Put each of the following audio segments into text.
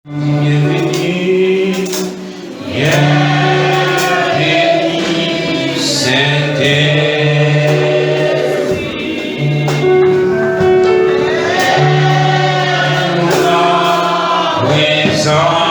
Bienvenue, bienvenue, Saint-Esprit. La présence,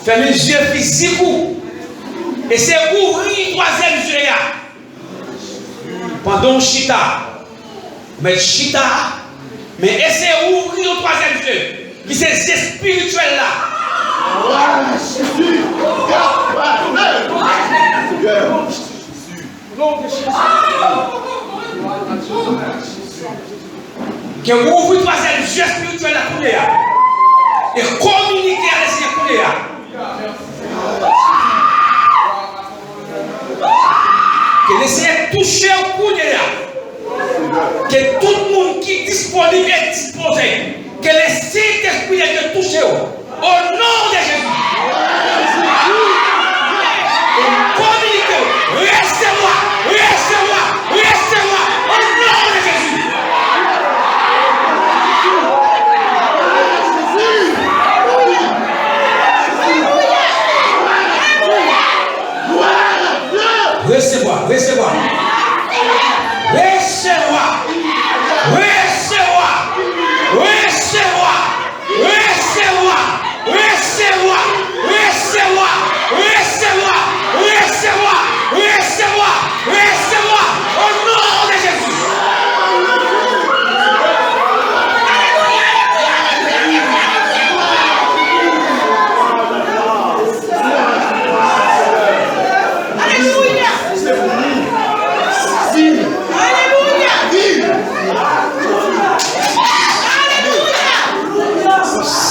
Fermez les yeux physiques. Et c'est ouvrir le troisième yeux. Pendant chita. Mais chita. Mais essayez d'ouvrir le troisième yeux. Qui c'est spirituel là. Que vous ouvrez le troisième yeux spirituel là. Et communiquer avec ces Seigneur. Que le Seigneur touche au Kounéa. Que tout le monde qui est disponible est disposé. Que le Saint-Esprit est touché. Au nom de Jésus. Communiquez. Restez-moi. Restez-moi. Restez-moi. Au nom de Jésus. Recevez-moi, recevez-moi, recevez-moi, recevez-moi, recevez-moi, recevez-moi, recevez-moi,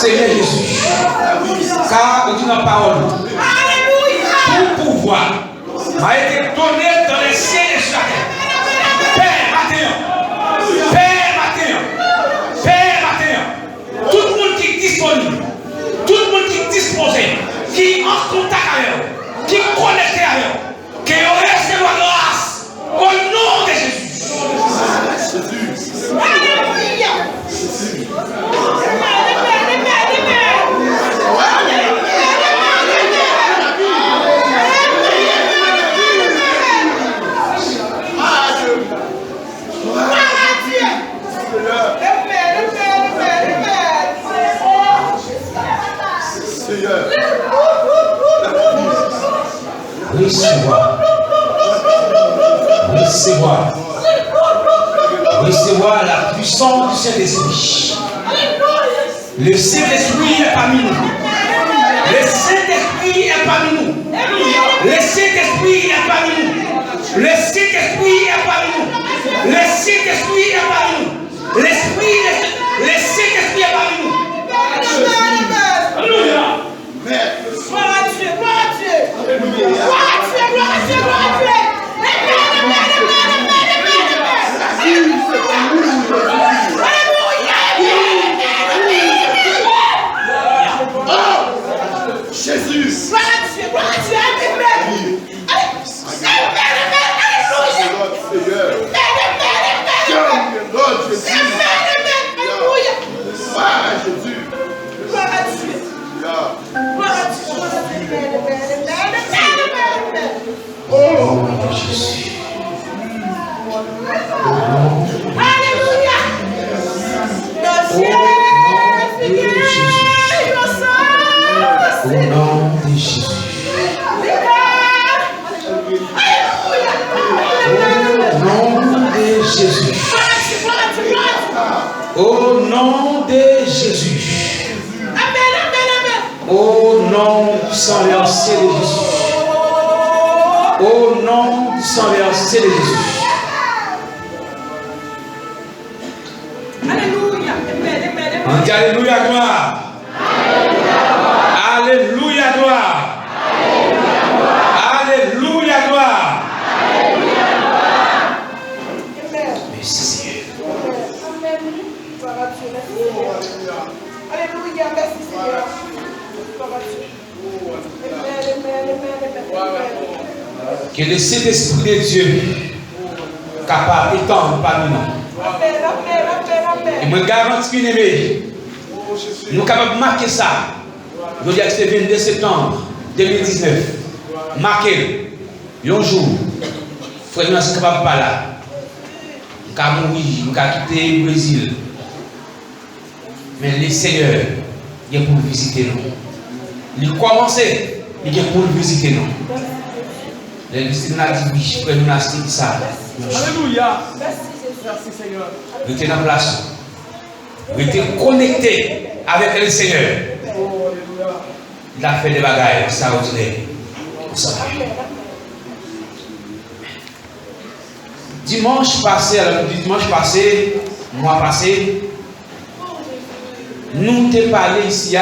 Seigneur Jésus. Car on dit dans la parole. Tout pouvoir m'a été donné dans les cieux et sur la terre. Père matin, tout le monde qui est disponible, tout le monde qui est disposé, qui est en contact avec eux, qui est connecté avec eux, qui recevoir grâce au nom de Jésus. Alléluia. Recevoir la puissance du Saint-Esprit. Le Saint-Esprit est parmi nous. Le Saint-Esprit est parmi nous. Le Saint-Esprit est parmi nous. Le Saint-Esprit est parmi nous. Le Saint-Esprit est parmi nous. Le Saint-Esprit est parmi nous. Alléluia. Gloire à Dieu, gloire à Dieu. Gloire à Dieu, gloire à Dieu, gloire à Dieu. Jésus. Gloire à Dieu, gloire à Dieu. Au nom de Jésus. Au nom de Jésus. Au nom du sang versé de Jésus. Au nom du sang versé de Jésus. Alléluia. On dit Alléluia, gloire. Alléluia, gloire. Alléluia, gloire. Merci Seigneur. Alléluia, merci Seigneur. Que le Saint-Esprit de Dieu capable d'étendre parmi nous. Et me garantis, bien aimé, nous sommes capables de marquer ça. Je dis que c'est le 22 septembre 2019. Marquer un jour. Frère, nous sommes capables de pas là. Nous sommes mourir, nous sommes quitter le Brésil. Mais le Seigneur, il est pour visiter nous. Il a commencé, il est pour visiter nous. Les visiteurs ont dit oui, frère, nous avons dit ça. Alléluia. Merci Seigneur. Nous étions en place. Nous étions connectés avec le Seigneur. Il a fait des bagailles extraordinaires. Dimanche passé, mois passé, nous t'ai parlé ici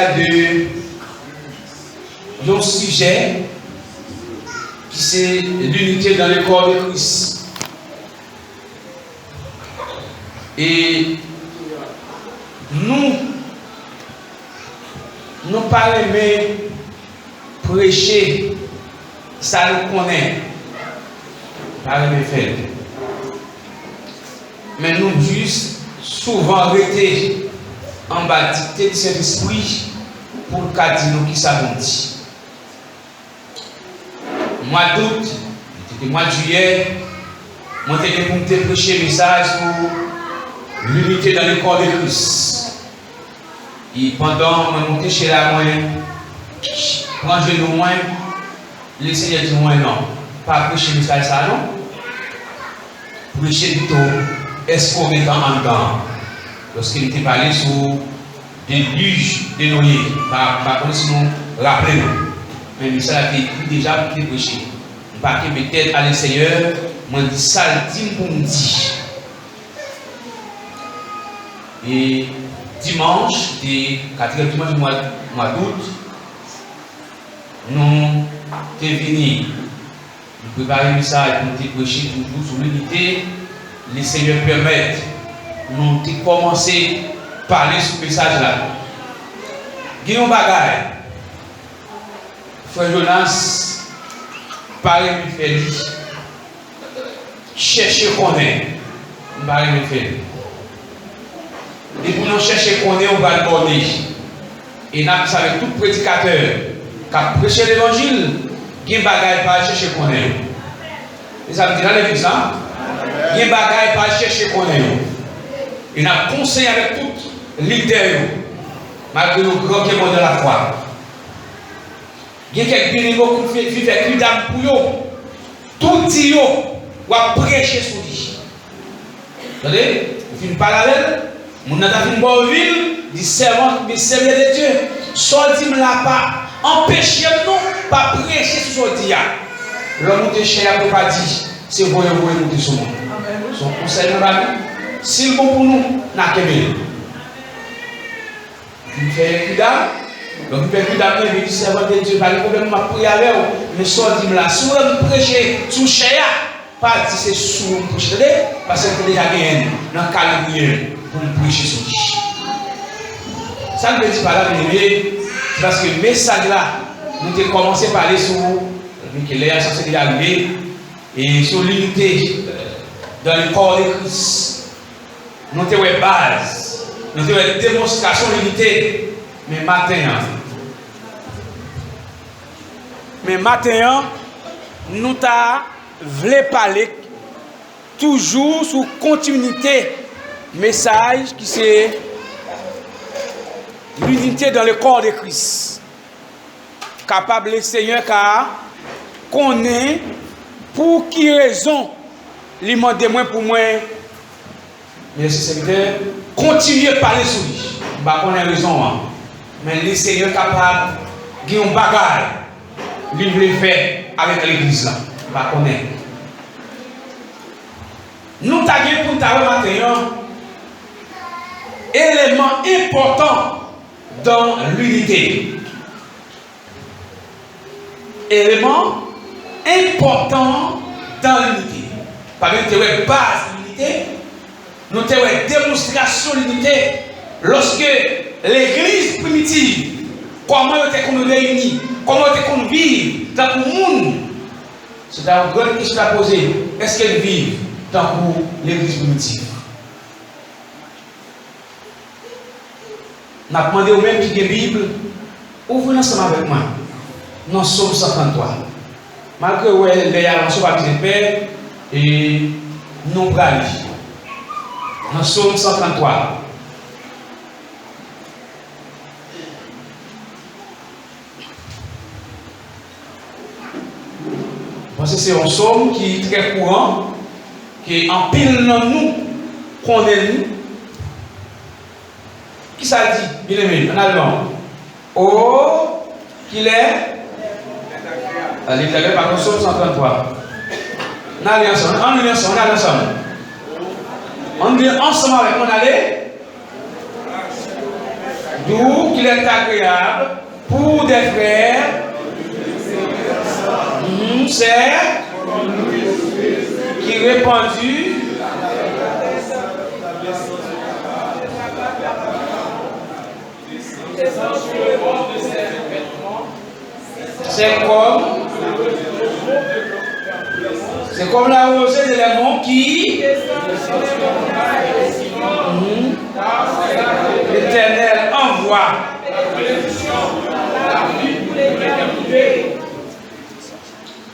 d'un sujet qui c'est l'unité dans le corps de Christ. Et nous pas aimer prêcher, ça nous connaît, pas aimer faire. Mais nous juste souvent arrêter en bas dicter de cet esprit pour le cas de nous qui savons dit. Mois d'août, c'était mois de juillet, moi j'étais pour te prêcher un message pour l'unité dans le corps de Christ. Et pendant que je montais chez la moyenne, quand je nous moins, le Seigneur dit moi non, pas prêcher le message ça non. Prêcher plutôt est-ce qu'on est en dedans. Lorsqu'il était parlé sur des déluge de Noé, par contre, sinon, rappelez-nous. Mais le message a été écrit déjà pour les prêcher. Pas que peut-être à le Seigneur, moi dis ça, dit pour me dire. Et dimanche, du 4e dimanche du mois d'août, nous sommes venus nous préparer le message pour nous prêcher toujours sur l'unité. Les Seigneurs permettent nous de commencer à parler sur ce message-là. Guillaume Bagaille, Frère Jonas, Paris Félix, chercher qu'on est, Paris Félix. Et pour nous chercher qu'on est, on va le border. Et nous avons avec tout prédicateur qui a prêché l'évangile, qui bagaille pas chercher qu'on est. Et ça veut dire dans l'église, qui bagaille pas chercher qu'on est. Et nous avons conseillé avec tout leader, malgré nos grands qui de la foi. Il y a quelques bénévoles qui vivent avec lui d'âme pour eux. Tout dit, ou à prêcher sur lui. Vous voyez, vous faites une parallèle. Mon a fait une bonne ville, dit servant, mais servir de Dieu. Soit dit, là pas, empêchez-nous pas prêcher sur ce dia. L'homme de chez la pas dit, c'est vous monter sur moi. Son conseil de la vie, s'il bon pour nous, n'a qu'à bien. Il fait plus d'âme, donc il fait plus d'âme, il dit servant de Dieu, pas de problème, ma prière avec vous. Mais soit dit, là, si vous prêchez sous chéa, pas dit c'est sous pour prêcher, parce que déjà gagné dans le calendrier. Pour nous prêcher sur lui. Ça ne veut dire pas là, parce que le message là, nous avons commencé à parler sur Michel, ça s'est arrivé, et sur l'unité dans le corps de Christ. Nous avons une base, nous avons une démonstration de l'unité, mais maintenant, nous voulons parler toujours sur continuité. Message qui c'est l'unité dans le corps de Christ. Capable le Seigneur car connaît pour qui raison lui demande moins pour moi. Merci Seigneur. Continuez à parler sur lui. Bah qu'on a raison mais le Seigneur capable de un bagage lui veut faire avec l'église là. Bah qu'on est. Nous t'avons pour ta matin élément important dans l'unité. Élément important dans l'unité. Parmi nous, avons base de l'unité, nous avons démonstration de l'unité lorsque l'église primitive, comment était qu'on nous réunit, comment était qu'on vit dans le monde. C'est une grande question à poser. Est-ce qu'elle vit dans l'église primitive? Je demandé au même qui est Bible, ouvrez ensemble avec moi. Nous sommes 133. Malgré que les avances sont de paix et nous braves. Nous sommes 133. Parce que c'est un somme qui est très courant, qui est en pile dans nous, qu'on est nous. Qui ça dit, bien aimé, en allemand? Oh, qu'il est? Allez, vous avez par contre, Somme 133. On allait ensemble, on allait ensemble. On dit ensemble avec mon aller. D'où qu'il est agréable pour des frères. C'est qui répandu. C'est comme la rosée de l'aimant qui l'Éternel envoie.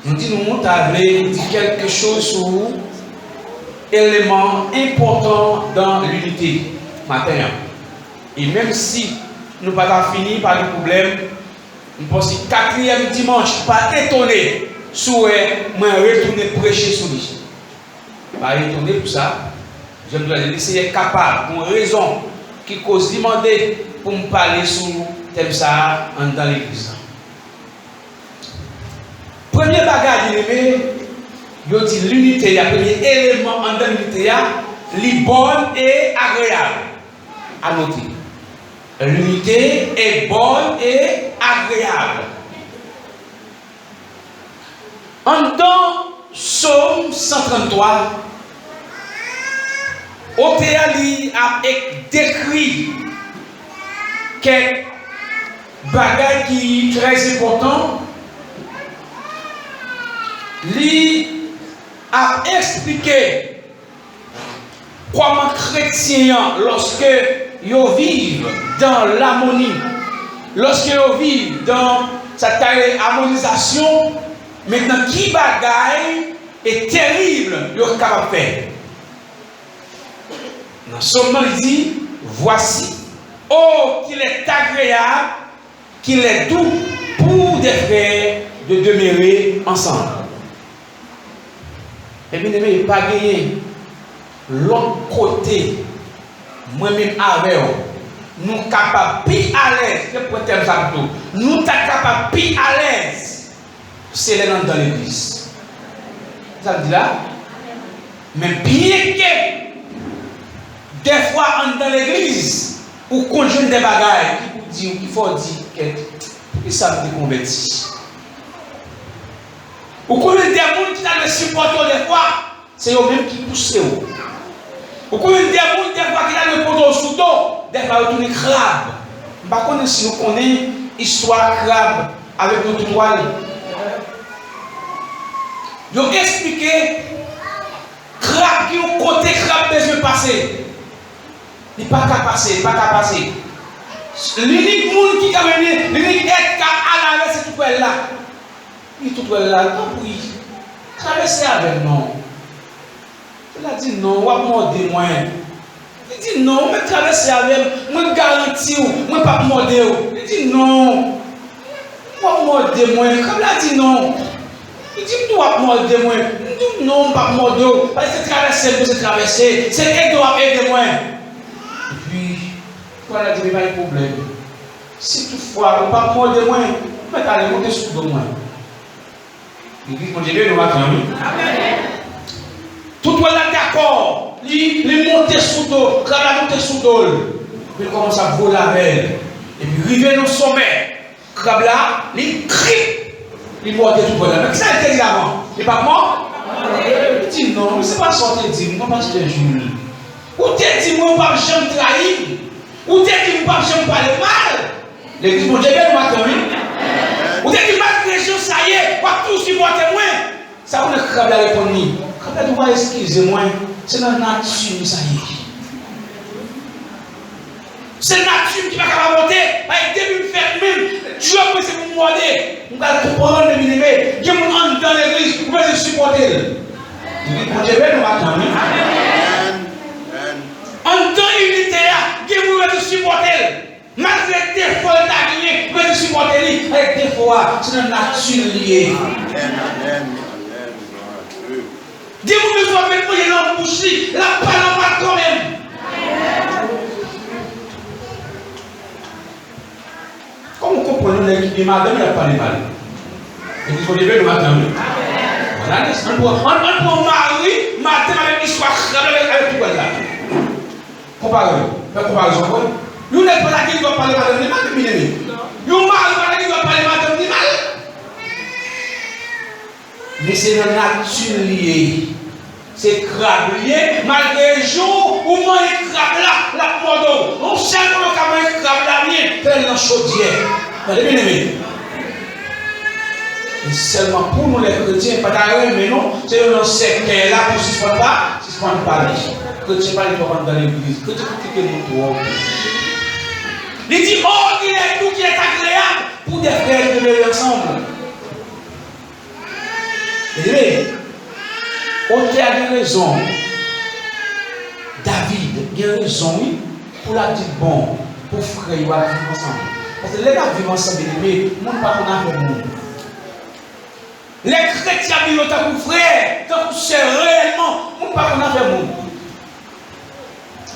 Nous disons, nous avons dit quelque chose sur l'élément important dans l'unité matin. Et même si nous n'avons pas fini par le problème, nous pensons que 4e dimanche, pas étonné, si moi retourner prêcher sur lui. Pas étonné pour ça. Je dois laisser être capable, pour une raison qui cause demander pour me parler sur thème ça dans l'église. Premier bagage, il dit l'unité, le premier élément dans l'unité, est bonne et agréable à noter. L'unité est bonne et agréable. Dans Psaume 133, Othéali a décrit quelques bagages qui sont très importants. Il a expliqué comment chrétiens, lorsque ils vivent dans l'harmonie, lorsque ils vivent dans cette harmonisation, maintenant qui bagaille est terrible, ils sont capables de faire. Dans seulement il dit, voici, oh qu'il est agréable, qu'il est doux pour des frères de demeurer ensemble. Et bien aimé, il n'y a pas gagné. L'autre côté, moi-même avec nous sommes capables de plus à l'aise. Nous sommes capables de plus à l'aise. C'est les dans l'église. Ça veut dire là? Mais bien que des fois dans l'église, ou conjoint des bagages qu'il faut dire que ça me convertit. Ou combien de gens qui ont supporté des fois, c'est eux-mêmes qui poussent. Ou combien de gens des fois qui ont le poteau sous dos, des fois ils tournent crabe. Je ne sais pas si nous connaissons l'histoire crabe avec notre toile. Ils ont expliqué crabe qui ont côté crabe besoin de passer. Il n'est pas qu'à passer, il n'est pas qu'à passer. L'unique monde qui a venu, l'unique être à la c'est tout là. Il tout là, non, oui. Traverser avec non. Il a dit non, on va morder moi. Il dit non, mais traverser avec moi, garantis, moi pas morder. Il dit non, on va morder moi. Comme il a dit non, il dit nous va morder moi. Il dit non, pas morder. Parce que traverser, c'est traverser. C'est elle doit aider moi. Et puis, voilà, il n'y a pas de problème. Si toutefois, on ne va pas morder moi, mais allez monter sous le moi. L'église mon Dieu nous va fermer. Tout le monde est d'accord. Il monte sous l'eau, quand il monte sous l'eau, il commence à voler avec elle. Et puis il arrive au sommet. Quand là, il crie. Il monte tout le monde. Mais ça a été dit avant. Il n'est pas mort. Il dit non, mais ce n'est pas sorti de dire, moi, parce que Jules. Ou t'es dit, moi, pas jamais trahir. Ou t'es dit, moi, pas jamais parler mal. L'église mon Dieu nous va fermer. Ou t'es dit, malgré les ça y est, pas tout supporter moi. Ça vous ne crabez à répondre. Crabez, vous excusez-moi. C'est la nature, ça y est. C'est la nature qui va monter. Avec début de faire même, Dieu peut se vous morder. Vous allez comprendre le bien-aimé. Dieu vous entre dans l'église, vous pouvez supporter. Mon Dieu, nous va attendre. En temps unité, Dieu vous pouvez supporter. Malgré des fois, vous pouvez supporter. Avec des fois, c'est la nature liée. Dis-moi que je dois mettre mon bouche, la parole quand même. Comme vous comprenez, l'équipe de madame, il n'a pas les mal. Et il faut lever le matin. Voilà, on prend mari, matin avec l'histoire, avec tout là. Comparaison. Nous n'êtes pas là qui doit parler madame, ni mal, ni mal. Nous mari, pas là qui doit parler madame, ni mal. Mais c'est la nature liée. C'est crabe lié, malgré le jour où moi il crabe là, la modo. On sait comment il crabe là, bien, faire dans chaudière. Vous avez bien aimé. Et seulement pour nous les chrétiens, pas d'arrêt, mais non, c'est un secteur là pour se suspendre pas les chrétiens pas les doivent dans l'église. Chrétiens qui nous trouvent. Il dit, oh, il est tout qui est agréable pour des frères de venir ensemble. On a raison. David, il a raison, oui, pour la dire bon, pour frère, il va vivre ensemble. Parce que les gars vivent ensemble, mais nous ne pas qu'on a fait monde. Les chrétiens vivent tant que frère, tant que c'est réellement, nous ne pas qu'on a fait monde.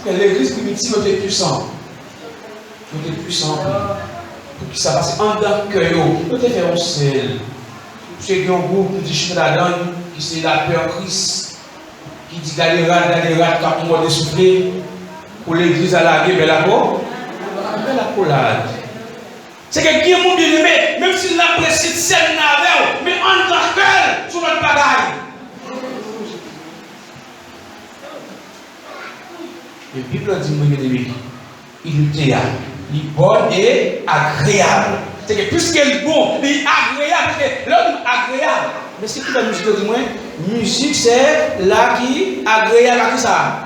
L'église primitive était puissante. Il était puissant pour que ça passe en tant que nous était fait un seul. C'est un groupe qui dit je la donne, qui c'est la paix en Christ, qui dit d'aller rat, quand on va souffler, pour l'église à la guerre, mais là-bas. fait la collage. C'est que qui est mon bien-aimé, même s'il apprécie cette scène avec, mais en tant que sur notre bagaille. La Bible dit, mon bien-aimé, il est bon et agréable. C'est que puisqu'il est bon, il est agréable, parce que l'homme est agréable. Mais c'est que la musique dit, moi, musique c'est là qui est agréable à tout ça.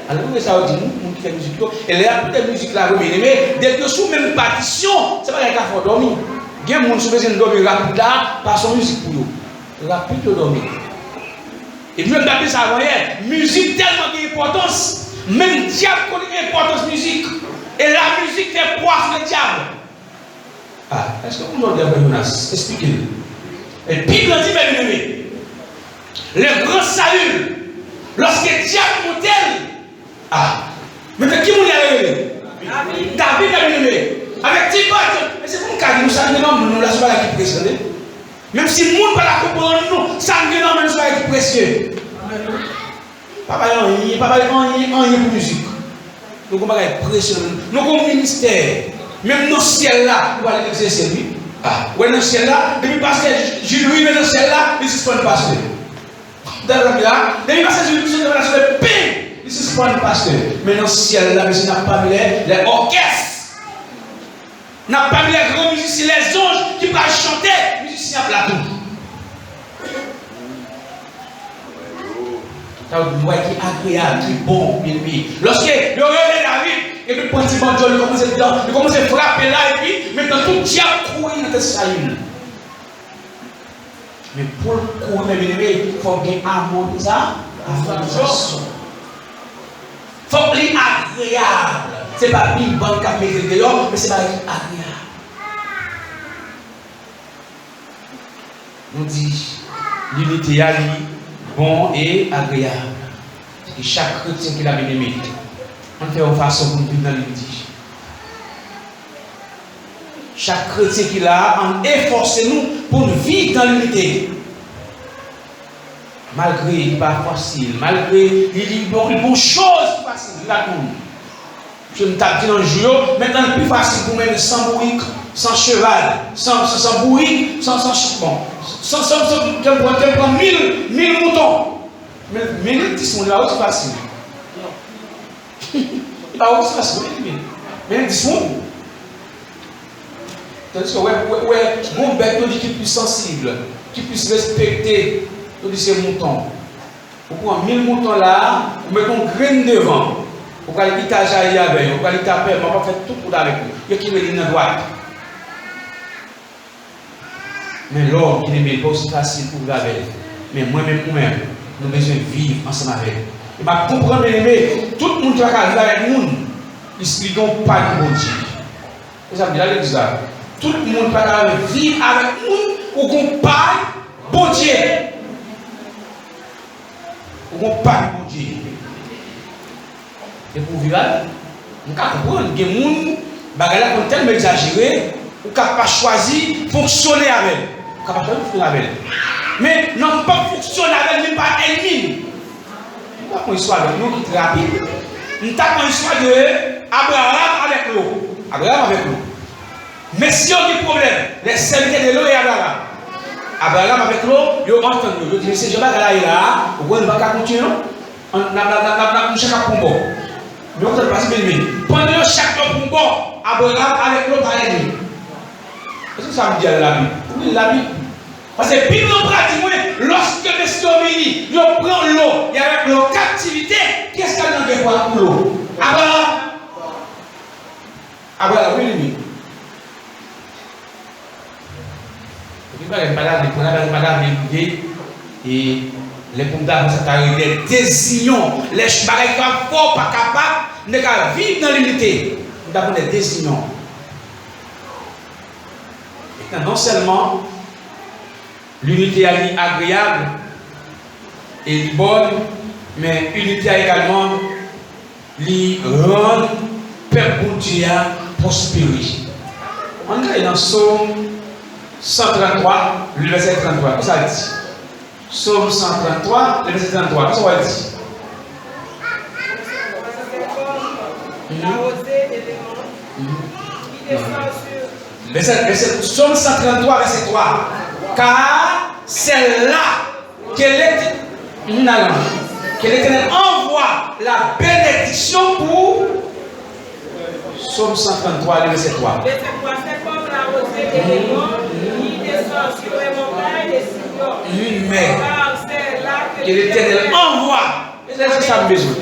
Alors, vous ça dit, nous qui fait musique, et là, toute la musique là, mais dès que sous même partition, c'est pas les cas pour dormir. Il y a des gens qui sont dormir rapide là, par son musique pour eux. Rapide de dormir. Et puis, même d'après ça, vous voyez, musique tellement d'importance, même diable connaît l'importance de musique. Et la musique fait poivre le diable. Ah, est-ce que vous avez un Jonas? Expliquez-le. Et puis, il dit, mes amis, le grand salut, lorsque le diable monte, ah, mais qui vous l'a révélé? David a révélé. Avec Tibat, mais c'est pour nous nous savons, nous la soirée qui précède. Même si le monde ne peut pas comprendre, nous, ça nous donne une soirée qui précède. Papa, il n'y a pas de musique. Nous avons des pression, nous avons un ministère. Même dans le ciel là, nous allons exercer lui. Ah, ouais, dans le ciel là, depuis parce que Jules lui, mais dans le ciel là, il suspend le pasteur. Dans le là, depuis parce que Jules lui, dans le ciel, ping, il suspend le pasteur. Mais dans le ciel là, monsieur n'a pas mis les orchestres. N'a pas mis les grands musiciens, les anges qui vont chanter, musiciens à plateau. Ça veut dire qui est agréable, qui est bon, bien aimé. Lorsque le relais David, et puis quand il commence à frapper là, et puis maintenant tout diable courir dans cette salle. Mais pour courir, mes bien-aimés, il faut bien harmoniser ça, harmonisation. Il faut qu'il soit agréable. Ce n'est pas une bonne capacité de dehors, mais c'est pas agréable. On dit l'unité à lui. Bon et agréable. Et chaque chrétien qui l'a bien aimé, on fait une façon pour nous vivre dans l'unité. Chaque chrétien qui l'a, on efforce nous pour nous vivre dans l'unité. Malgré il n'est pas facile, malgré il y a une bonne chose facile, la tourne. Je me tape dans le jour, maintenant le plus facile pour mener sans bourrique, sans cheval, sans bourrique, sans chiffon. Tu prends 1000 moutons. Mais 1000 sont là aussi facile. Là aussi facile. Mais 10 sont. Tandis que, mon bête qui est plus sensible, qui puisse respecter ces moutons. Vous prenez 1000 moutons là, vous mettez une graine devant. Vous allez quitter à jaillir avec, vous allez taper, on va faire tout pour avec vous. Il y a qui me dit dans la droite. Mais l'homme qui n'est pas aussi facile pour vous avec. Mais moi-même, nous avons besoin de vivre ensemble avec. Et bien, comprendre, tout le monde qui va vivre avec nous, ils n'ont pas de bon Dieu. Vous avez dit là, l'église. Tout le monde qui va vivre avec nous, ou qu'on parle bon Dieu. Ou qu'on parle bon Dieu. Et pour vivre, on peut comprendre que les gens sont tellement exagérés, on ne peut pas choisir de fonctionner avec. On ne peut pas choisir de fonctionner avec. Mais non pas fonctionner avec, mais pas ennemi. On va prendre une histoire de nous qui est rapide. On va prendre une histoire d'Abraham avec l'eau. Abraham avec l'eau. Mais si on a des problèmes, les serviteurs de l'eau et Abraham. Abraham avec l'eau, ils ont entendu. Ils ont dit, c'est Jean-Baptiste là, on ne va pas continuer. On a chaque combat. Mais on ne va pas se bénir. Pendant chaque combat, Abraham avec l'eau par ennemi. Qu'est-ce que ça veut dire la Bible? Oui, la Bible. Parce que Bible pratique, lorsque les Stomini, ils prennent l'eau, il y a leur captivité, qu'est-ce qu'il y a dans le pour l'eau? Abraham, oui, et les condamnés, c'est des décisions. Les chemins qui sont pas capables de vivre dans l'unité. Nous avons des décisions. Non seulement l'unité est agréable et bonne, mais l'unité également lui rend peuple Dieu prospérer. On est dans Psaume 133, le verset 33. Qu'est-ce que ça dit? Psaume 133, le verset 33. Qu'est-ce que ça dit? Verset Psaume 133, verset 3. Car c'est là que l'Éternel envoie la bénédiction pour Psaume 133, verset 3. C'est comme la rosée des démons qui descend sur les montagnes et Sion. Mais Car c'est là que l'Éternel envoie. C'est ça le besoin.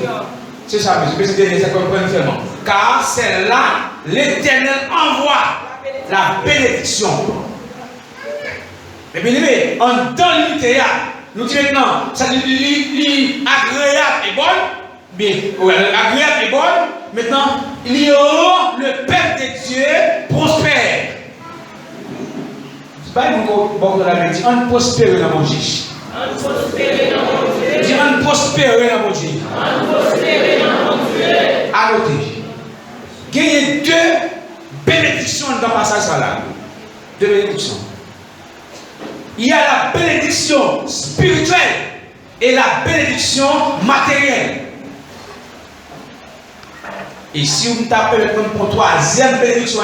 C'est ça le besoin. C'est comme seulement. Car c'est là l'Éternel envoie la bénédiction. Mais bien aimé, en dans l'unité, nous disons maintenant, ça dit agréable et bonne. Bien, agréable et bonne. Maintenant, le peuple de Dieu prospère. C'est pas une bonne de la médecine. On prospère dans mon Dieu. On prospère dans mon Dieu. Dis on prospère dans mon Dieu. On prospère dans mon Dieu. À noter. Il y a deux bénédictions dans le passage là. Deux bénédictions. Il y a la bénédiction spirituelle et la bénédiction matérielle. Et si vous tapez pour troisième bénédiction,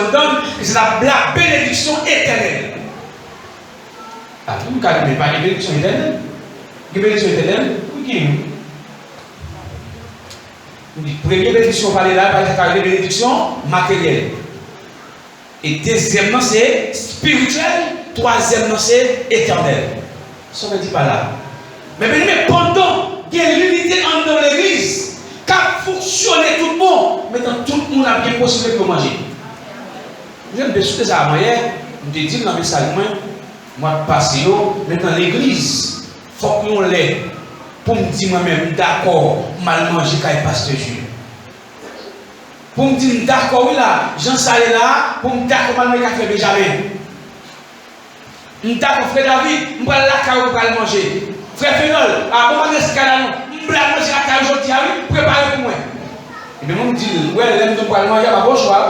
c'est la bénédiction éternelle. Ah, vous ne savez pas la bénédiction éternelle? La bénédiction éternelle, oui. La première bénédiction, on parle là, par la bénédiction matérielle. Et deuxièmement, c'est spirituel. Troisièmement, c'est éternel. Ça ne dit pas là. Mais pendant qu'il y a l'unité dans l'église, qu'a fonctionné tout le monde, maintenant tout le monde a bien possible de manger. Je me suis dit ça hier, je me dis dans le message, moi, je passe maintenant l'église, il faut que nous l'ait pour me dire moi-même, d'accord, mal manger quand il passe de Dieu. Pour me dire, d'accord, oui là, Jean Salé là, pour me dire mal manger quand il fait Benjamin. D'accord, frère David, je vais la caille pour manger. Frère Fénol, à comment est-ce qu'il y a je vais manger la caille aujourd'hui, préparez pour moi. Et bien, on me dit, ouais, l'aime de manger, il y a un bon choix.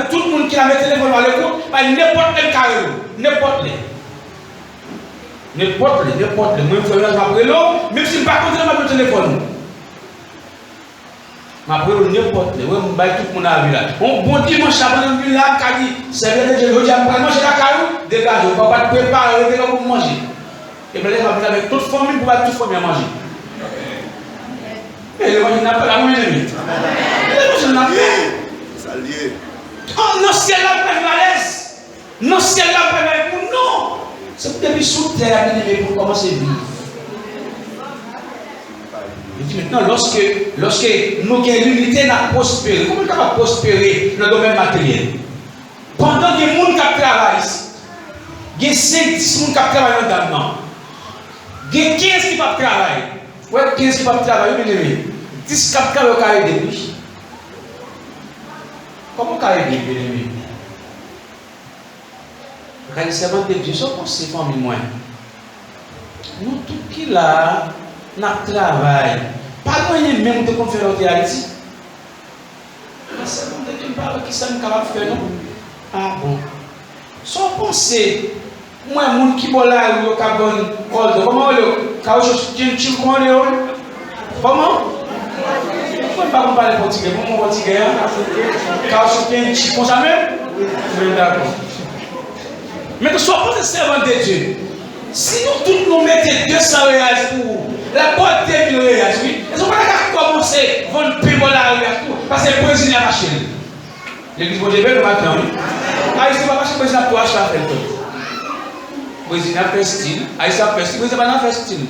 Tout le monde qui a mis le téléphone à l'écoute, n'importe quel carré, n'importe les. N'importe les. Moi, je fais un même si je ne pas contre le téléphone. Je vais n'importe les. Je vais tout le monde à la là. Bon dimanche, je vais là, je dit, c'est bien que je vais manger la carré, dégage, je ne vais pas préparer pour manger. Et bien, je vais avec toute famille pour toute famille à manger. Et le manger n'a pas la moindre limite. Le manger n'a pas. Oh non, ciel là, pas malaise. Non, ciel là, pas malaise. Non. C'est pour depuis sous terre, pour commencer à vivre. Je dis maintenant, lorsque nous avons l'unité, nous avons prospéré. Comment on va prospérer dans le domaine matériel? Pendant que les gens qui travaillent, il y a 5-10 personnes qui travaillent là-dedans. Il y a 15 qui ne travaillent pas. Ouais, 15 qui ne travaillent pas. 10 qui travaillent depuis. Comment carré bien aimé? Le servant de Dieu, c'est pour ces familles moins. Nous, tout qui là, nous travaillons. Pas loin même de conférences de Haïti. Le servant de Dieu parle qui ça nous capable de faire, non? Ah bon. Sans penser, moi, mon qui est là, ou comment le comment? Je ne peux pas parler portugais, mon portugais, car je suis un petit comme ça même. Oui, d'accord. Mais ne sois pas un servant de Dieu. Si nous tous nous mettons 200 réals pour la boîte de 1000 réals, oui, ils ne sont pas qu'à commencer à vendre plus la tout, parce que le Brésil a marché. L'église de Dieu, le matin, oui. Ah, il ne va pas acheter le Brésil pour acheter la fête. Le Brésil a fait style, ah, il a fait style, le Brésil n'a pas fait style.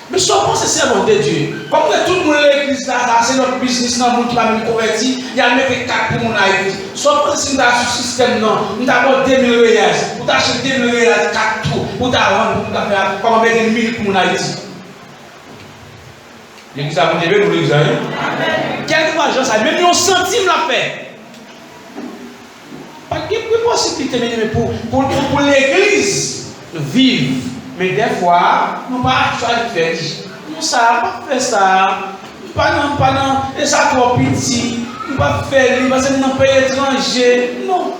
Mais sois pas ce servant de Dieu. Comme tout le monde à l'église là, c'est notre business, dans le monde qui va nous convertir, il y a même 4 pour mon l'église. Sois pas si nous avons ce système, non. Nous avons 2000 réals, pour acheter 2000 réals, 4 tours, pour t'avoir, pour faire, comment mettre 1000 pour mon l'église. L'église a monté, nous l'église. Quelle argent ça, même un centime l'a fait. Pas de possibilité, mais pour l'église vivre. Mais des fois, nous ne pouvons pas faire ça. Nous ne savons pas faire ça. Pas non. Et ça trop petit. Nous ne pouvons pas faire ça parce que nous sommes pays étrangers. Non.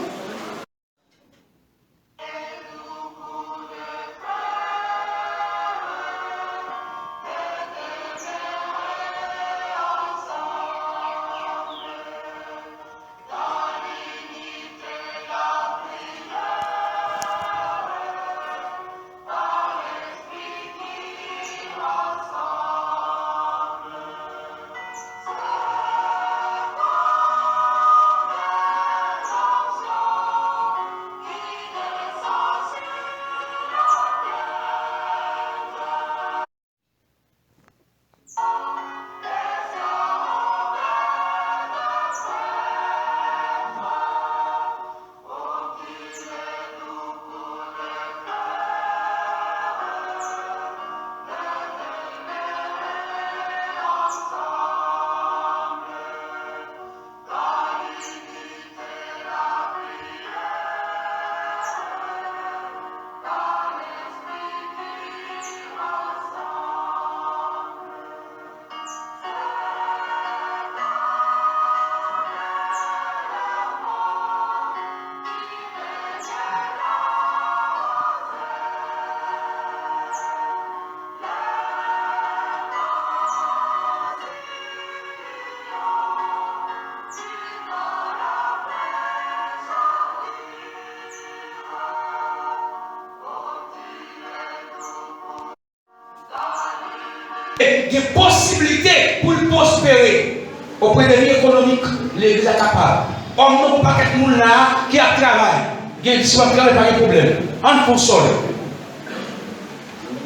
il y a possibilité pour prospérer. Au point de vue économique, l'Église est capable. Or, nous n'avons pas quelqu'un là qui a travaillé. Il y a des gens qui pas de problème. On fait sol.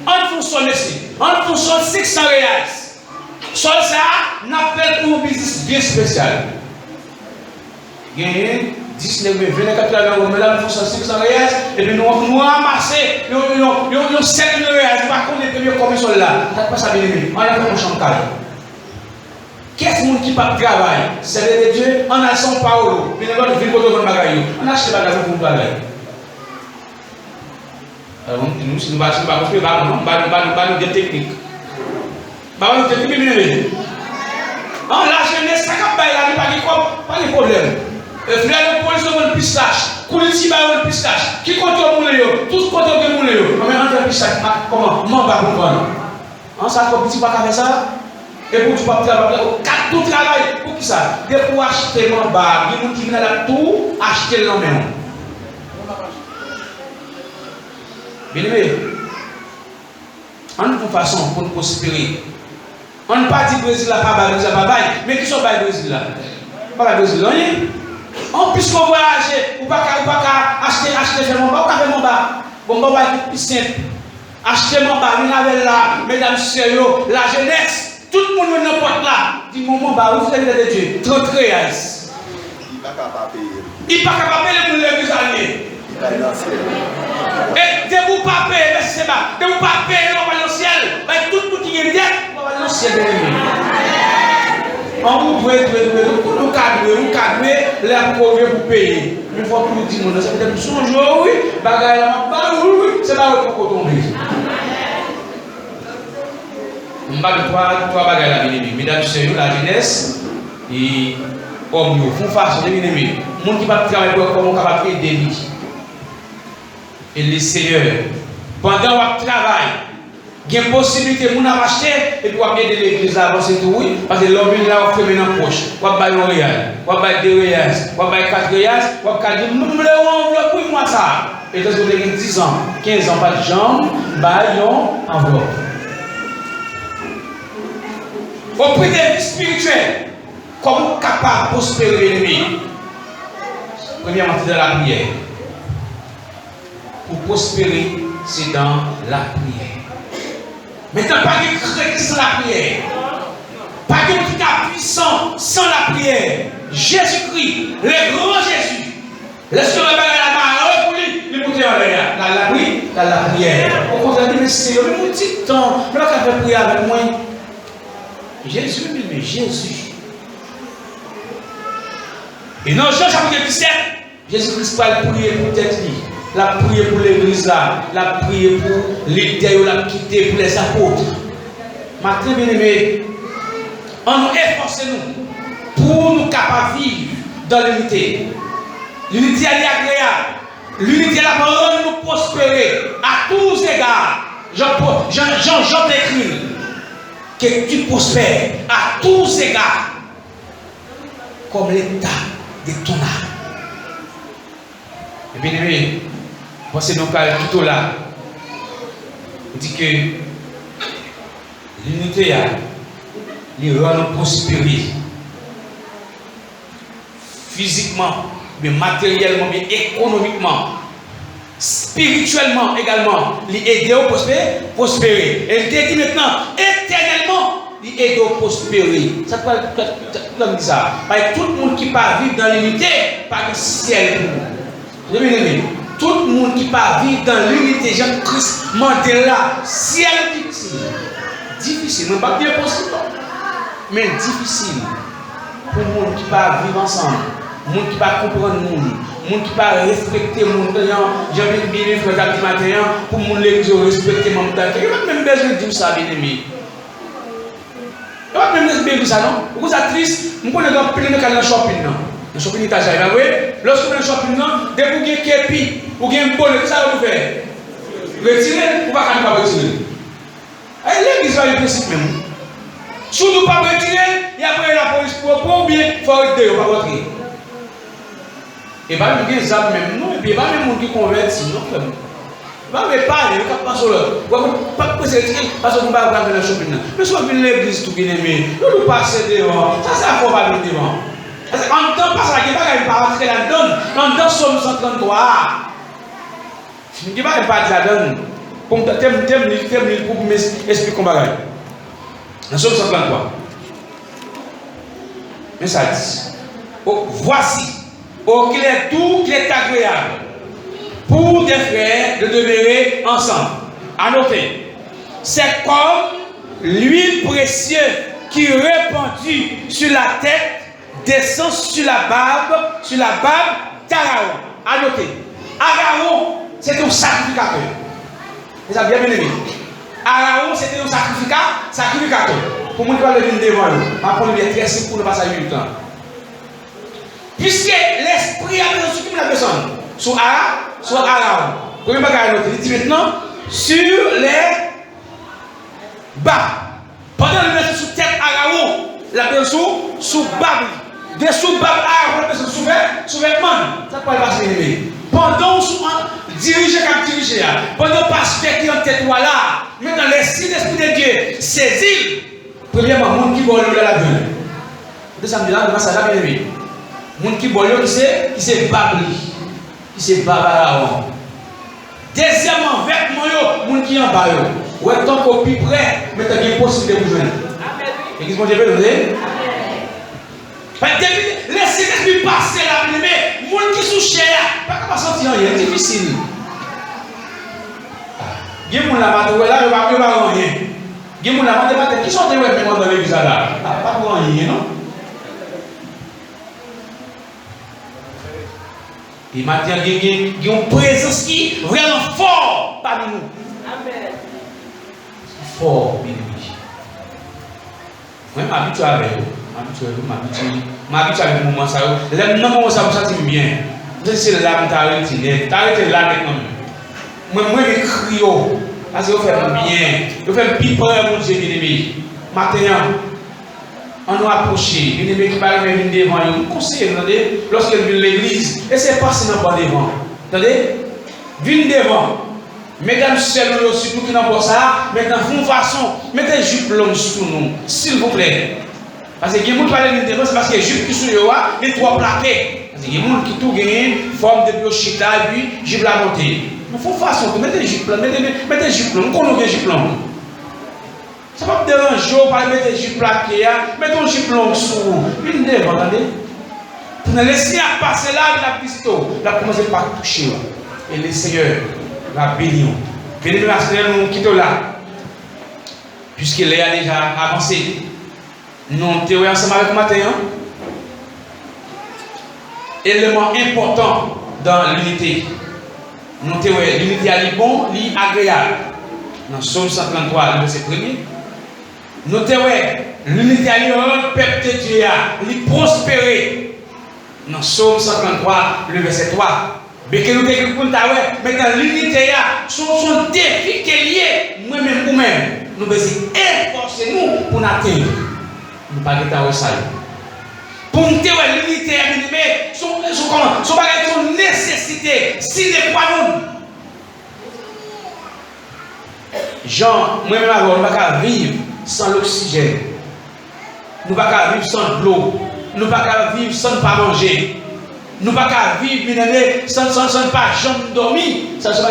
On fait sol ici. On fait sol 600 reais. Sol ça, on appelle pour un business bien spécial. Il y a 19, 24 heures, on met là, on fait 500 reais. Et puis nous ramasser, nous 7 reais. Par contre, les premiers commis sont là. Ça passe à bien aimer. On a fait un champ calme. Qu'est-ce qui pas de travail? C'est de Dieu, on a son parole. Mais nous avons vu qu'on on a acheté des bagages pour nous travailler. Nous, si nous ne pas construire, nous avons des techniques. Nous avons des techniques. La jeunesse, ça ne pas de problème. Frère, le police a un pistache. Coulissi a un pistache. Qui compte au moulin? Tous comptent au moulin. Mais on a un pistache. Comment? Comment on va comprendre? On s'est dit pas faire ça. Et pour tu pas travailler, tout travail, pour qui ça? De pour acheter mon bar, il y a des gens qui viennent là tout acheter le même. Bien aimé, on a une façon pour nous prospérer. On ne pas dit Brésil là, pas Brésil là, mais qui sont pas Brésil là? Pas Brésil là, on puisse voyager, ou pas acheter faire mon bar, ou pas faire mon bar. Bon, bar est plus simple. Acheter mon bar, il avait là, mesdames, sérieux, la jeunesse. Tout le monde n'importe là. Du moment où vous avez de Dieu, 30 reais. Il n'est pas capable de payer. Il n'est pas capable de payer pour les années. Et de vous pas payer, mais c'est pas. De vous pas payer, on va aller au ciel. Tout le monde qui est bien, on va aller au ciel. On vous doit cadrer, là pour payer. Une fois que vous dites, ça peut être son jour, oui, bagaille là, oui, c'est pas pour tomber. On va trois bagages la bien-aimée. Mesdames et messieurs, la jeunesse et hommes, ils font face aux bien-aimés. Les gens qui ne travaillent pas, comment on va aider lui. Et les seigneurs, pendant qu'on travaille, il y a une possibilité de acheter et puis on va aider l'église à avancer tout, oui. Parce que l'homme est là, on fait maintenant poche. On va bailler 1 réal, on va bailler 2 réals, on va bailler 4 réals, on va dire, pour moi ça. Et donc, vous avez 10 ans, 15 ans, pas de jambes, baillons, enveloppe. Au prix des vies spirituelles, comment capable de prospérer l'ennemi? Premièrement, c'est dans la prière. Pour prospérer, c'est dans la prière. Maintenant, pas de chrétien sans la prière. Pas de petit cas puissant sans la prière. Jésus-Christ, le grand Jésus. Laisse-le la main pour lui, il monte en l'air. Dans la prière. Au contraire, mais c'est le petit temps. Mais là, quand on fait prier avec moi, Jésus, mais Jésus. Et dans Jean chapitre 17, Jésus-Christ va prier pour tête lui. La prière pour l'église là, la prière pour les terres, la quitter pour les apôtres. Maintenant, bien aimé, on nous efforce nous pour nous capables de vivre dans l'unité. L'unité elle est agréable. L'unité elle va rendre nous prospérer à tous égards. Jean t'écris que tu prospères à tous égards comme l'état de ton âme. Et bien aimé, pensez donc à plutôt là. On dit que l'unité les rend nous prospérer physiquement, mais matériellement, mais économiquement, spirituellement également, les aider au prospérer. Et il dit maintenant, éternellement, les aider au prospérer. Ça peut dire ça. Parce que tout le monde qui part vivre dans l'unité, pas de ciel pour nous. Tout le monde qui part vivre dans l'unité, Jean-Christ Mandela, ciel difficile. Difficile, mais pas bien possible, mais difficile. Pour le monde qui part vivre ensemble, le monde qui part comprendre le monde. Les gens qui ne respectent le monde, j'ai envie de dire que le matin, pour les gens qui respectent le monde, il n'y a même besoin de dire ça, bien aimé. Il n'y a même besoin de dire ça, non? Vous êtes triste, vous connaissez un peu de shopping. Le shopping est à Jaïva, oui. Lorsque vous avez un shopping, dès que vous avez un képi, vous avez un bol, qu'est-ce que vous faites? Retirer ou pas quand vous retirer? L'église va le principe même. Si vous ne pas retirer, il y a la police pour bien, il faut retirer, il ne faut pas retirer. Et pas même des âmes même, non, et puis pas même gens qui convertissent, non. va me parler, on va pas sur le. Pas poser parce qu'on va regarder le shopping. Nous sommes venus l'église tout bien aimé. Nous passons devant. Ça c'est la fois venir devant. Parce qu'en temps passe la guerre, pas rentrer là-dedans. En temps somme 133. Je ne vais pas dire là-dedans. Pour thème pour m'expliquer comment bagaille. Dans somme 133. Mais ça dit. Oh, voici. Oh, qu'il est doux, qu'il est agréable. Pour des frères de demeurer ensemble. À noter, c'est comme l'huile précieuse qui répandue sur la tête descend sur la barbe d'Aaron. À noter, Aaron, c'est un sacrificateur. Vous avez bien aimé. Aaron, c'était un sacrificateur. Pour moi, je vais le devant nous. Après, on est très simple pour ne pas s'agir du temps. Puisque l'esprit a besoin de la personne. Sur Aaron. Premier bagage, il dit maintenant, sur les bas. Pendant le mettre sous tête Aaron, la personne sous bab. Dessous bab Aaron, la personne sous vêtement. Ça ne peut pas se aimer. Pendant diriger comme diriger, pendant pasteur qui est en tête, voilà. Maintenant, l'esprit de Dieu saisit. Premièrement, le monde qui boit l'eau de la gueule. Deuxièmement, là, ça va bien aimer. Le monde qui boit l'eau, qui c'est babli. Qui c'est Aaron. Deuxièmement, vêtements, le monde qui est en bas. Ou est-ce qu'on plus près, mais tu as bien possible de vous joindre. Et qu'est-ce que je veux dire? Laissez l'esprit passer là, mais le monde qui est sous cher, pas capable de sentir rien, c'est difficile. Il y a des gens là, il n'y a pas rien. Il y a des gens là, qui sont dans l'église là? Pas pour rien, non? Et maintenant, il y a une présence qui est vraiment forte parmi nous. Amen. Fort, bien oui. Moi, je m'habitue avec vous. Je m'habitue avec le moment ça. Le moment ça me sentit bien. Je sais là, tu as arrêté là avec moi. Moi, je crie. Parce que vous faites bien. Vous faites piper, mon Dieu, bien aimé. Maintenant, on nous approche, une aimé qui va venir devant, on conseille, attendez, lorsque vient l'église, et c'est passé dans le devant. Attendez, venez devant. Mesdames, sœurs, aussi, pour qui n'ont pas ça, maintenant, font façon, mettez une jupe longue sur nous, s'il vous plaît. Parce que les gens qui parlent devant, c'est parce que les jupes qui sont là, les trois plaqués. Parce que les gens qui tout gagnent, forme de biochita, et puis, jupe la montée. Mais font façon, mettez une jupe longue, mettez une jupe longue, nous connaissons une jupe longue. Ça ne va pas me déranger, on va mettre des jupes plaquées, mettez une jupe longue sur vous. Venez devant, attendez. Pour nous laisser passer là, la pisto, là, commencez par toucher. Et le Seigneur va bénir. Bénir la Seigneur, nous quittons là. Puisqu'il est déjà avancé. Nous sommes ensemble avec matin. Élément important dans l'unité. Nous sommes l'unité à bon, agréable. Dans Somme 133, le verset 1er. Nous sommes l'unité à le peuple de Dieu, prospérer. Dans Somme 133, le verset 3. Mais que nous maintenant l'unité, son défi qui est lié, moi-même, vous-même. Nous devons efforcer nous pour atteindre. Nous ne pouvons pas ça. Pour nous dire l'unité, son nécessité, s'il n'est pas nous. Jean, moi-même, nous ne pouvons pas vivre sans l'oxygène. Nous ne pouvons pas vivre sans l'eau. Nous ne pouvons pas vivre sans ne pas manger. Nous ne pouvons pas vivre sans ne pas jamais dormir. C'est ce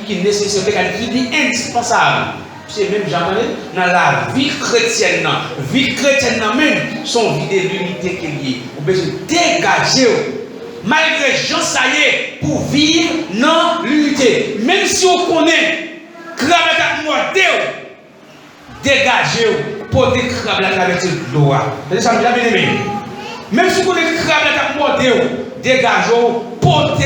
qui est nécessaire, qui est indispensable. C'est même, j'entendais, dans la vie chrétienne, même, son vie de l'unité qui est liée. Vous devez dégager, malgré Jean, ça y est, pour vivre dans l'unité. Même si on connaît, crabe la morte, dégagez pour des crabes la traversée de l'eau. C'est ça, bien aimé. Même si on connaît crabe la morte, dégagez pour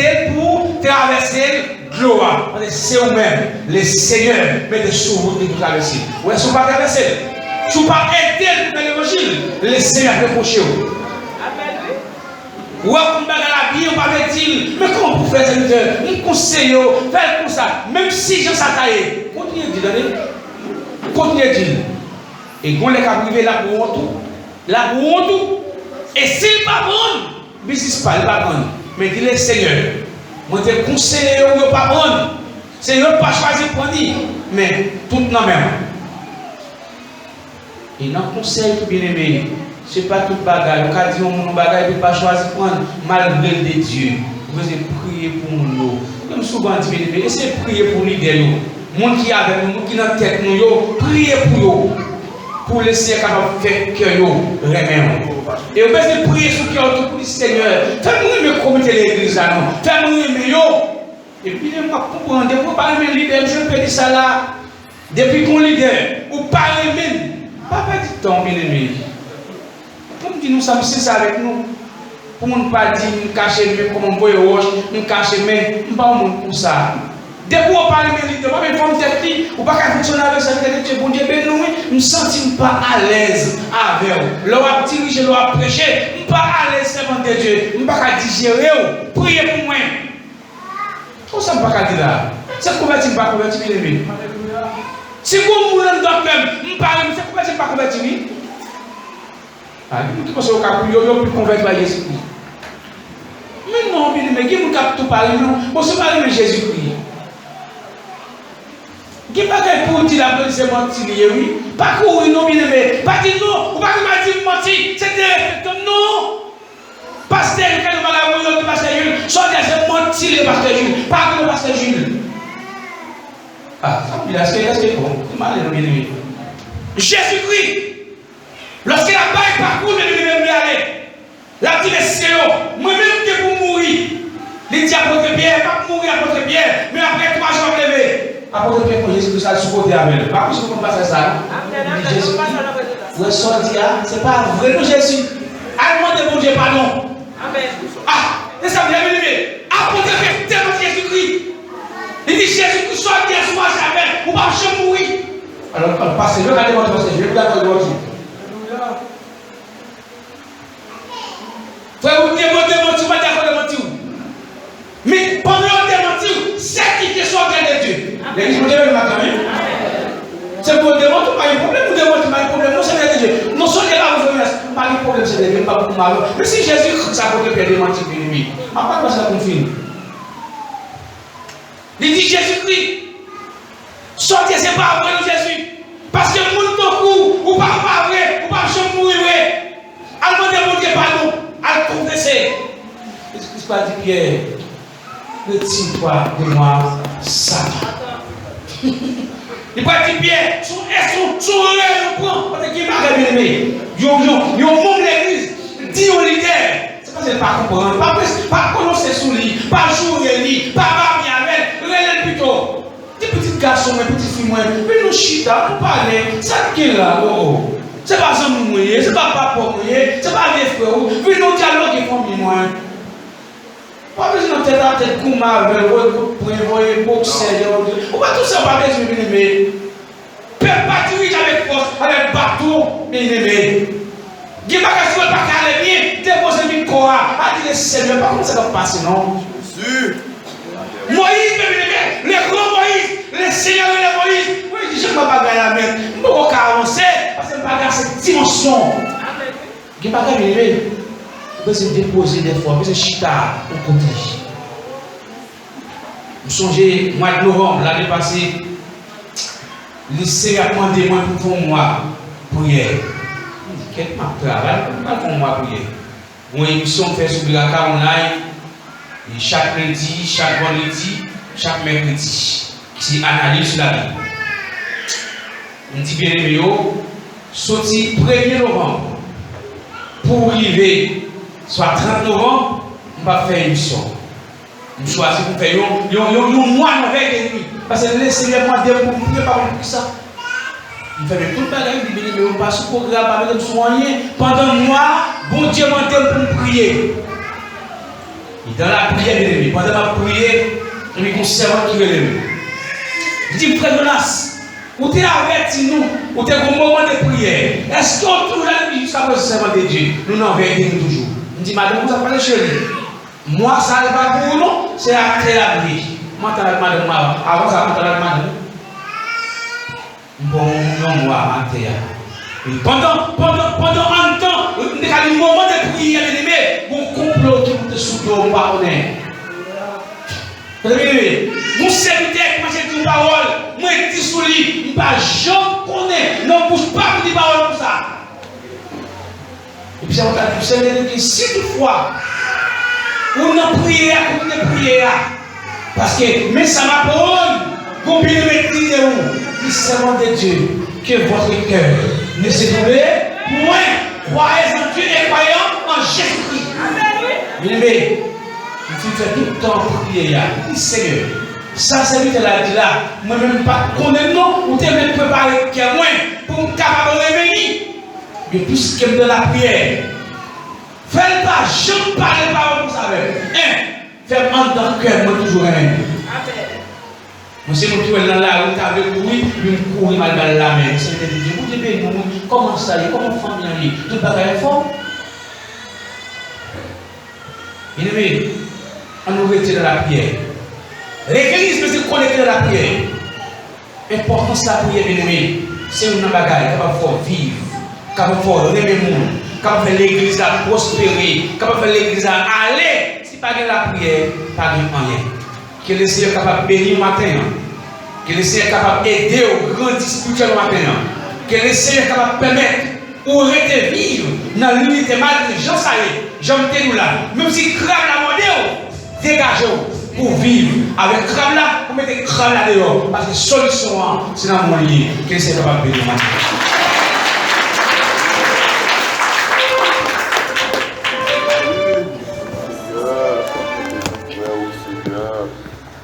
traverser l'eau. C'est vous-même, les seigneurs, mettez sur vous pour traverser. Ou est-ce que vous ne pas traverser? Si vous ne pas aider pour l'évangile, les seigneurs peuvent approcher vous. Ou est-ce que vous dans la vie, on va dire, mais comment vous faites ça? Nous conseillons, faites comme ça. Même si j'en s'attaque, continuez de dire. Continuez de dire. Et quand les cas privés là pour tout. Là pour tout. Et s'il ne pas bon, business pas, il ne pas bon. Mais dis les seigneurs. Moi, je te conseille de ne pas prendre. C'est eux pas choisi pour dire, mais tout non même. Et dans le conseil tout bien aimé, c'est pas tout bagage. On a dit mon bagage pas choisi pour prendre malgré de Dieu. Vous devez prier pour nous. Comme souvent dit bien aimé, essayez de prier pour l'idée nous. Monde qui avec nous, qui dans tête nous, priez pour eux. Pour laisser capable faire que nous remet. Et on peut prier sur le cœur pour le Seigneur. Fais-moi me commettre l'église là non. Fais-moi me yo. Et puis je comprends de vous parler de leader, je peux dire ça là. Depuis qu'on leader ou parler même. Pas perdre du temps bien aimé. Comme dit nous sommes ça avec nous. Pour ne pas dire nous cacher mais comme on voit roche, nous cacher mais pas au monde pour ça. Depuis qu'on parle de leader, moi même comme tête ou pas qu'à fonctionner avec ça que bon Dieu ben nous me sentir pas à l'aise avec eux. Leur diriger, leur prêcher, pas à l'aise devant Dieu. Je pas qu'à digérer ou prier pour moi. Tout ça pas qu'à dire là. C'est converti pas converti bien aimé. Si vous voulez un docteur, je parle c'est converti pas converti oui. Ah, qui pense au cas où yo plus converti par Jésus-Christ. Mais non, bien aimé, qui vous cap tout parler non, on se parle de Jésus-Christ. Qui pas pour dire la police est menti, oui. Pas courir, non, bien aimé. Pas dire non, ou pas dire menti. C'est direct, non. Pasteur, quand on va la voir, le pasteur Jules, soit c'est menti le pasteur Jules, pas le pasteur Jules. Ah, ça me dit, c'est bon. C'est mal, bien aimé. Jésus-Christ, lorsqu'il a pas un parcours, il devait me aller. La dit, c'est moi-même qui pour mourir. Il dit apôtre Pierre, pas mourir apôtre Pierre, mais après 3 jours levé. Apôtre Pierre pour Jésus Christ a supporté avec lui. Pas que je ne comprends pas ça. Jésus, vous sortez, c'est pas vrai que Jésus. Allemand de bon Dieu, pardon. Amen. Ah, c'est ça, bien aimé. Apôtre Pierre, tellement Jésus-Christ. Il dit Jésus-Christ, sortez, soit jamais, ou pas jamais mourir. Alors, passez, je vais regarder votre passage, je vais regarder votre passage. Frère, vous démentez, vous pas d'accord de mentir. Mais pendant que vous démentez, c'est qui soit bien de Dieu. L'église vous le matin, c'est pour démontrer pas un problème, vous démontez pas un problème, non, c'est bien de Dieu. Non seulement là, vous venez, pas de problème, c'est de Dieu, pas pour mal. Mais si Jésus, ça peut faire démentir l'ennemi, à part quoi ça confine. Il dit Jésus-Christ, sortez, c'est pas vrai, Jésus. Parce que le monde beaucoup, ou pas vrai, ou pas jamais mourir, allemand de mon Dieu, pardon, à confesser. Qu'est-ce qu'il dit Pierre? Retire-toi de moi, Satan. Il va dire Pierre, son rêve prend, parce qu'il m'a révélé. Yo, monde l'église, dit au leader. C'est pas que pas comprendre, pas prononcer sous lui, pas jouer lui, pas barber avec, relève plutôt. Des petits garçons, mes petites filles, mais nous chita, nous parler, ça qui est là, oh. C'est pas ça nous mouiller, c'est pas papa mouiller, c'est pas les frères, puis nous dialoguer pour moi. Pas besoin de tête à tête, Kouma, prévoyer, boxer, on va tout ça pas besoin de l'aimer. Père patrouille avec force, avec bateau, bien aimé. Il n'y a pas qu'à se pas aller bien, déposer une croix, à dire Seigneur, pas comme ça va passer, non? Moïse, bien aimé, les grands Moïse, les seigneurs de Moïse, oui, je ne peux pas gagner la main, je ne peux pas avancer, parce que je ne peux pas gagner cette dimension. Il n'y a pas qu'à aimer. Vous pouvez se déposer des fois, vous pouvez se chita au côté. Vous songez, mois de novembre, l'année passée, le Seigneur a demandé moi pour moi prière. Je dis, quel travail, pour moi prière. Mon émission fait sur la online, chaque lundi, chaque vendredi, chaque mercredi. C'est analyse sur la Bible. On dit bien aimé, sorti 1er novembre pour arriver. Soit 30 novembre, on va faire une émission. On choisit pour faire un mois avec les nuits. Parce que laissez-les moi dire pour prier par plus ça. On fait tout le bagage, mais on passe au programme avec les soignés. Pendant un mois, bon Dieu m'a dit pour prier. Et dans la prière, pendant ma prière, il y a un servant qui veut l'aimer. Je dis, frère Jonas, où tu es averti nous, où tu es au moment de prière. Est-ce qu'on trouve la vie jusqu'à ce servant de Dieu? Nous n'en avertissons toujours. Je dis, madame, vous avez parlé chez lui. Moi, ça ne va pas pour nous, c'est à créer la vie. Moi, tu as madame, avant ça, tu as madame. Bon, non, moi, à terre. Pendant un temps, il y a un moment de prière, il y a un complot qui vous te soutient au pardonner. Vous avez vu? Mon serviteur, moi j'ai dit une parole, moi je dis sous lui, je ne pas jamais connaître, non, bouge pas pour dire parole pour ça. Et puis, ça veut dire que si toutefois, on a prié, on a prié, parce que, mais ça m'apprend, combien de maîtrise de vous, il seulement de Dieu, que votre cœur ne se trouve point, croyez en Dieu et croyant en Jésus-Christ. Bien-aimé, tu fais tout le temps prier, dis Seigneur, ça c'est lui qui l'a dit là, moi-même pas connaître non, ou t'es même préparé qui est moins, pour me capable de revenir. Mais plus que de la prière, faites pas, je ne parle pas comme ça. Faites entendre le cœur, moi toujours aimé. Moi, c'est mon tour dans la route avec lui, je me courir mal dans la main. C'est de dire, vous devez comment ça, comment famille, tout le bagage est fort. Bien-aimé, on nous retire de la prière. L'église, c'est connecté de la prière. L'importance de la prière, bien-aimé, c'est une bagaille qui va faire vivre. Capable de faire rêver le monde, capable de faire l'église à prospérer, capable de faire l'église à aller. Si pas de la prière, pas de rien. Que le Seigneur est capable de bénir le matin. Que le Seigneur est capable d'aider au grand spirituel le matin. Que le Seigneur est capable de permettre ou rester vivre dans l'unité malgré Jean Saïd, Jean Ténou là. Même si crame la monnaie, dégagez pour vivre. Avec crame là, vous mettez crame là dehors. Parce que la solution, c'est dans mon lit. Que le Seigneur est capable de bénir le matin. Seigneur,